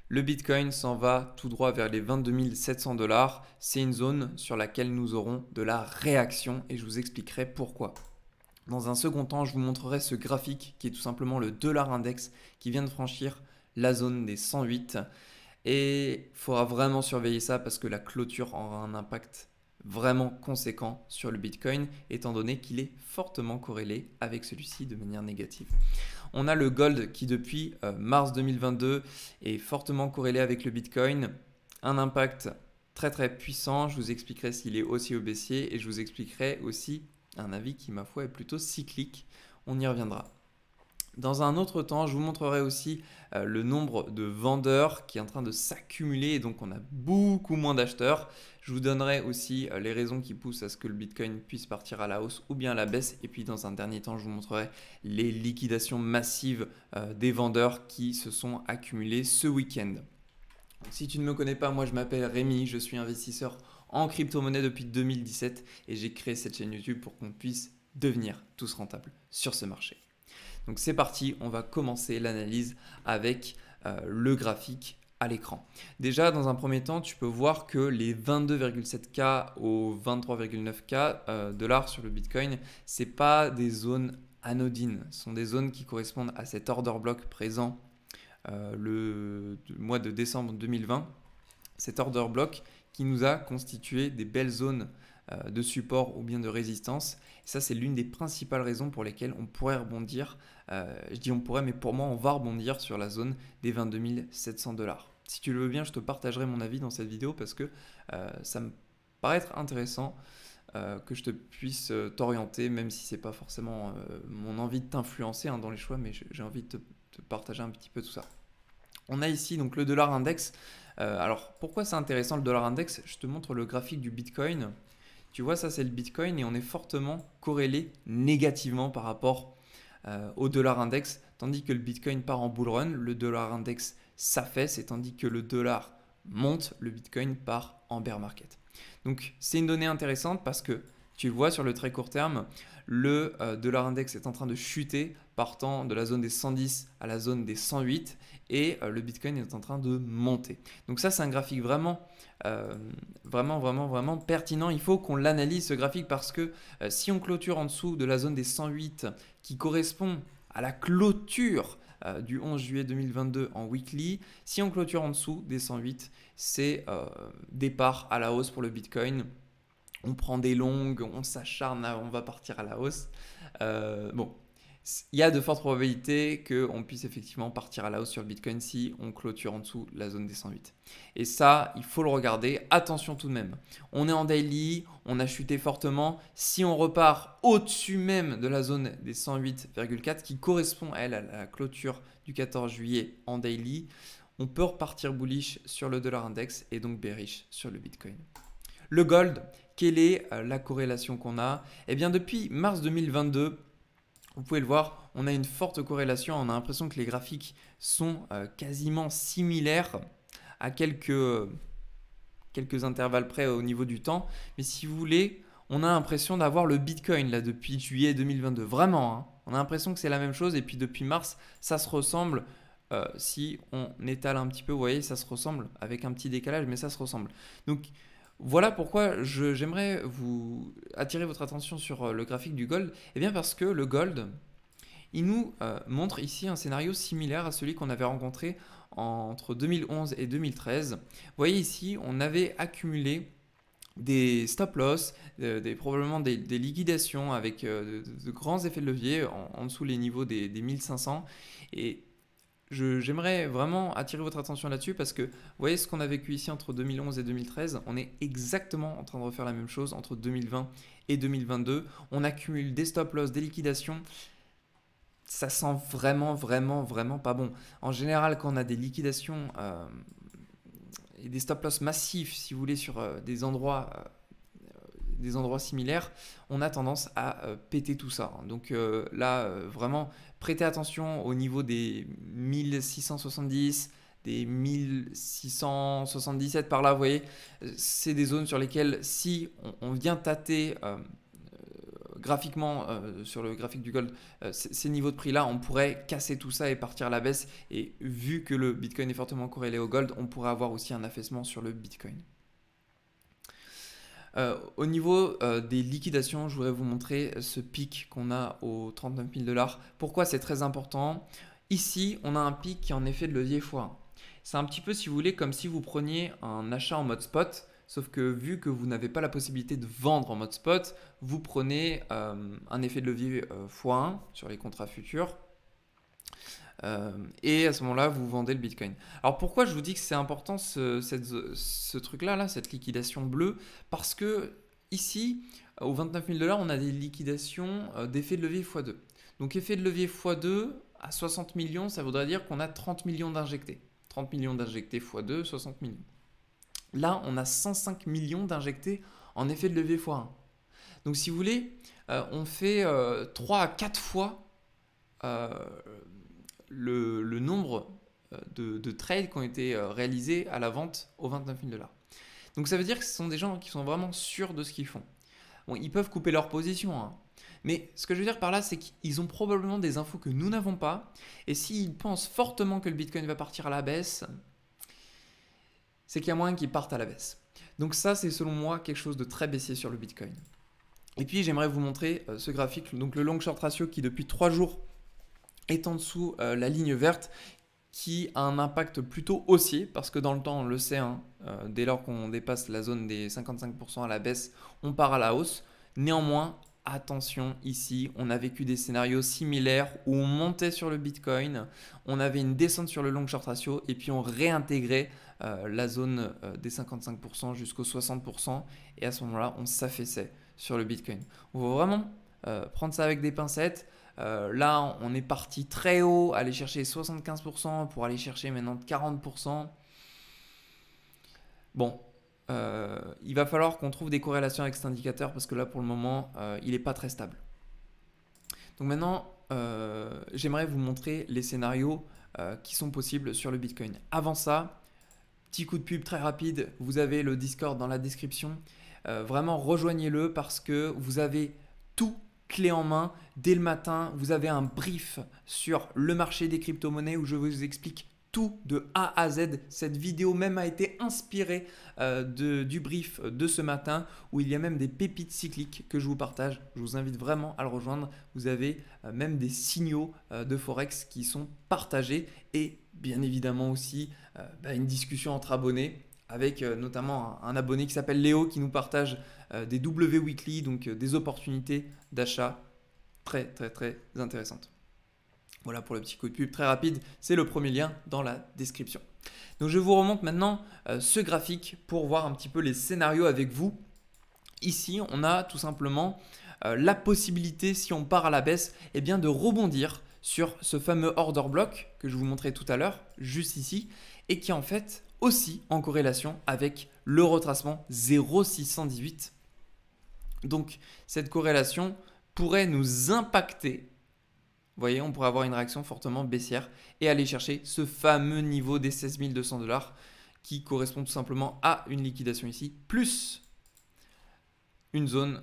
Le Bitcoin s'en va tout droit vers les 22 700 $. C'est une zone sur laquelle nous aurons de la réaction et je vous expliquerai pourquoi. Dans un second temps, je vous montrerai ce graphique qui est tout simplement le dollar index qui vient de franchir la zone des 108. Et il faudra vraiment surveiller ça parce que la clôture aura un impact vraiment conséquent sur le Bitcoin, étant donné qu'il est fortement corrélé avec celui-ci de manière négative. On a le gold qui depuis mars 2022 est fortement corrélé avec le Bitcoin, un impact très très puissant. Je vous expliquerai s'il est haussier ou baissier et je vous expliquerai aussi un avis qui ma foi est plutôt cyclique. On y reviendra. Dans un autre temps, je vous montrerai aussi le nombre de vendeurs qui est en train de s'accumuler et donc on a beaucoup moins d'acheteurs. Je vous donnerai aussi les raisons qui poussent à ce que le Bitcoin puisse partir à la hausse ou bien à la baisse. Et puis dans un dernier temps, je vous montrerai les liquidations massives des vendeurs qui se sont accumulés ce week-end. Si tu ne me connais pas, moi je m'appelle Rémi, je suis investisseur en crypto-monnaie depuis 2017 et j'ai créé cette chaîne YouTube pour qu'on puisse devenir tous rentables sur ce marché. Donc c'est parti, on va commencer l'analyse avec le graphique à l'écran. Déjà, dans un premier temps, tu peux voir que les 22,7K aux 23,9K dollars sur le Bitcoin, ce n'est pas des zones anodines. Ce sont des zones qui correspondent à cet order block présent le mois de décembre 2020. Cet order block qui nous a constitué des belles zones de support ou bien de résistance. Et ça, c'est l'une des principales raisons pour lesquelles on pourrait rebondir. Je dis on pourrait, mais pour moi, on va rebondir sur la zone des 22 700 $. Si tu le veux bien, je te partagerai mon avis dans cette vidéo parce que ça me paraît être intéressant que je te puisse t'orienter, même si c'est pas forcément mon envie de t'influencer dans les choix, mais j'ai envie de te partager un petit peu tout ça. On a ici donc le dollar index. Alors pourquoi c'est intéressant le dollar index? Je te montre le graphique du Bitcoin. Tu vois, ça c'est le Bitcoin et on est fortement corrélé négativement par rapport au dollar index, tandis que le Bitcoin part en bull run, le dollar index s'affaisse et tandis que le dollar monte, le Bitcoin part en bear market. Donc c'est une donnée intéressante parce que tu le vois sur le très court terme, le dollar index est en train de chuter partant de la zone des 110 à la zone des 108 et le Bitcoin est en train de monter. Donc ça c'est un graphique vraiment pertinent. Il faut qu'on l'analyse ce graphique parce que si on clôture en dessous de la zone des 108 qui correspond à la clôture du 11 juillet 2022 en weekly, si on clôture en dessous des 108, c'est départ à la hausse pour le Bitcoin. On prend des longues, on s'acharne, on va partir à la hausse. Bon, il y a de fortes probabilités qu'on puisse effectivement partir à la hausse sur le Bitcoin si on clôture en dessous la zone des 108. Et ça, il faut le regarder. Attention tout de même. On est en daily, on a chuté fortement. Si on repart au-dessus même de la zone des 108,4 qui correspond elle à la clôture du 14 juillet en daily, on peut repartir bullish sur le dollar index et donc bearish sur le Bitcoin. Le gold, quelle est la corrélation qu'on a? Eh bien depuis mars 2022, vous pouvez le voir, on a une forte corrélation. On a l'impression que les graphiques sont quasiment similaires à quelques intervalles près au niveau du temps. Mais si vous voulez, on a l'impression d'avoir le Bitcoin là depuis juillet 2022. Vraiment, hein. On a l'impression que c'est la même chose. Et puis depuis mars, ça se ressemble. Si on étale un petit peu, vous voyez, ça se ressemble avec un petit décalage, mais ça se ressemble. Donc voilà pourquoi j'aimerais vous attirer votre attention sur le graphique du gold. Eh bien parce que le gold, il nous montre ici un scénario similaire à celui qu'on avait rencontré entre 2011 et 2013. Vous voyez ici, on avait accumulé des stop loss, probablement des liquidations avec de grands effets de levier en dessous les niveaux des 1500. Et j'aimerais vraiment attirer votre attention là-dessus parce que vous voyez ce qu'on a vécu ici entre 2011 et 2013, on est exactement en train de refaire la même chose entre 2020 et 2022. On accumule des stop loss, des liquidations. Ça sent vraiment pas bon. En général, quand on a des liquidations et des stop loss massifs, si vous voulez, sur des endroits similaires, on a tendance à péter tout ça. Donc là, vraiment, prêtez attention au niveau des 1670, des 1677 par là, vous voyez, c'est des zones sur lesquelles si on vient tâter graphiquement, sur le graphique du gold, ces niveaux de prix-là, on pourrait casser tout ça et partir à la baisse. Et vu que le Bitcoin est fortement corrélé au gold, on pourrait avoir aussi un affaissement sur le Bitcoin. Au niveau des liquidations, je voudrais vous montrer ce pic qu'on a aux 39 000 $. Pourquoi c'est très important? Ici, on a un pic qui est en effet de levier x1. C'est un petit peu, si vous voulez, comme si vous preniez un achat en mode spot, sauf que vu que vous n'avez pas la possibilité de vendre en mode spot, vous prenez un effet de levier x1 sur les contrats futurs. Et à ce moment-là, vous vendez le Bitcoin. Alors pourquoi je vous dis que c'est important ce truc-là, cette liquidation bleue? Parce que ici, aux 29 000 $, on a des liquidations d'effet de levier x2. Donc effet de levier x2 à 60 millions, ça voudrait dire qu'on a 30 millions d'injectés. 30 millions d'injectés x2, 60 millions. Là, on a 105 millions d'injectés en effet de levier x1. Donc si vous voulez, on fait 3 à 4 fois le nombre de trades qui ont été réalisés à la vente aux 29 000 $. Donc ça veut dire que ce sont des gens qui sont vraiment sûrs de ce qu'ils font. Bon, ils peuvent couper leur position, hein. Mais ce que je veux dire par là, c'est qu'ils ont probablement des infos que nous n'avons pas. Et s'ils pensent fortement que le Bitcoin va partir à la baisse, c'est qu'il y a moyen qu'ils partent à la baisse. Donc ça, c'est selon moi quelque chose de très baissier sur le Bitcoin. Et puis j'aimerais vous montrer ce graphique, donc le long short ratio qui depuis 3 jours est en dessous la ligne verte, qui a un impact plutôt haussier, parce que dans le temps, on le sait, hein, dès lors qu'on dépasse la zone des 55% à la baisse, on part à la hausse. Néanmoins, attention, ici, on a vécu des scénarios similaires où on montait sur le Bitcoin, on avait une descente sur le long short ratio, et puis on réintégrait la zone des 55% jusqu'aux 60%, et à ce moment-là, on s'affaissait sur le Bitcoin. On va vraiment prendre ça avec des pincettes. Là, on est parti très haut, aller chercher 75% pour aller chercher maintenant 40%. Bon, il va falloir qu'on trouve des corrélations avec cet indicateur parce que là, pour le moment, il n'est pas très stable. Donc maintenant, j'aimerais vous montrer les scénarios qui sont possibles sur le Bitcoin. Avant ça, petit coup de pub très rapide, vous avez le Discord dans la description. Vraiment, rejoignez-le parce que vous avez tout clé en main. Dès le matin, vous avez un brief sur le marché des crypto-monnaies où je vous explique tout de A à Z. Cette vidéo même a été inspirée du brief de ce matin où il y a même des pépites cycliques que je vous partage. Je vous invite vraiment à le rejoindre. Vous avez même des signaux de Forex qui sont partagés et bien évidemment aussi une discussion entre abonnés avec notamment un abonné qui s'appelle Léo qui nous partage des W Weekly, donc des opportunités d'achat très intéressantes. Voilà pour le petit coup de pub très rapide, c'est le premier lien dans la description. Donc je vous remonte maintenant ce graphique pour voir un petit peu les scénarios avec vous. Ici, on a tout simplement la possibilité, si on part à la baisse, eh bien de rebondir sur ce fameux order block que je vous montrais tout à l'heure, juste ici, et qui est en fait aussi en corrélation avec le retracement 0,618. Donc cette corrélation pourrait nous impacter. Vous voyez, on pourrait avoir une réaction fortement baissière et aller chercher ce fameux niveau des 16 200 $ qui correspond tout simplement à une liquidation ici, plus une zone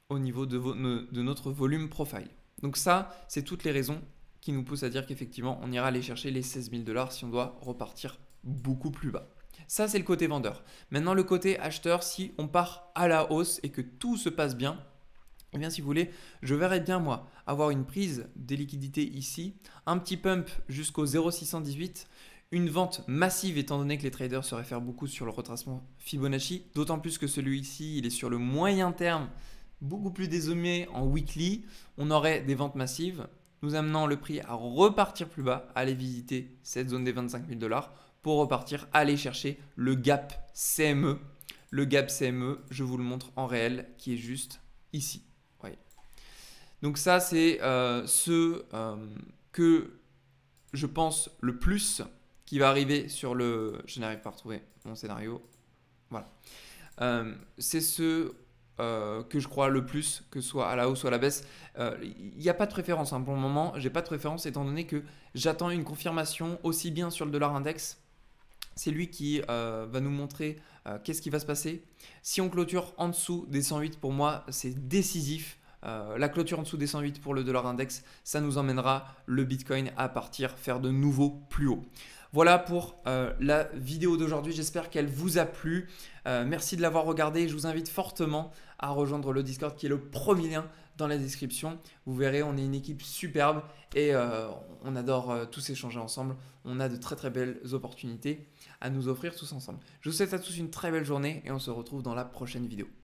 au niveau de notre volume profile. Donc ça, c'est toutes les raisons qui nous poussent à dire qu'effectivement, on ira aller chercher les 16 000 $ si on doit repartir beaucoup plus bas. Ça, c'est le côté vendeur. Maintenant, le côté acheteur, si on part à la hausse et que tout se passe bien, eh bien, si vous voulez, je verrais bien, moi, avoir une prise des liquidités ici, un petit pump jusqu'au 0,618, une vente massive étant donné que les traders se réfèrent beaucoup sur le retracement Fibonacci, d'autant plus que celui-ci, il est sur le moyen terme, beaucoup plus désommé en weekly. On aurait des ventes massives, nous amenant le prix à repartir plus bas, aller visiter cette zone des 25 000 $ pour repartir, aller chercher le gap CME. Le gap CME, je vous le montre en réel, qui est juste ici. Voyez. Donc ça, c'est que je pense le plus qui va arriver sur le... Je n'arrive pas à retrouver mon scénario. Voilà. C'est ce que je crois le plus, que ce soit à la hausse ou à la baisse. Il n'y a pas de préférence, hein. Pour le moment, j'ai pas de préférence étant donné que j'attends une confirmation aussi bien sur le dollar index. C'est lui qui va nous montrer qu'est-ce qui va se passer. Si on clôture en dessous des 108, pour moi, c'est décisif la clôture en dessous des 108 pour le dollar index, ça nous emmènera le Bitcoin à partir faire de nouveaux plus hauts. Voilà pour la vidéo d'aujourd'hui, j'espère qu'elle vous a plu. Merci de l'avoir regardé, je vous invite fortement à rejoindre le Discord qui est le premier lien dans la description. Vous verrez, on est une équipe superbe et on adore tous échanger ensemble. On a de très très belles opportunités à nous offrir tous ensemble. Je vous souhaite à tous une très belle journée et on se retrouve dans la prochaine vidéo.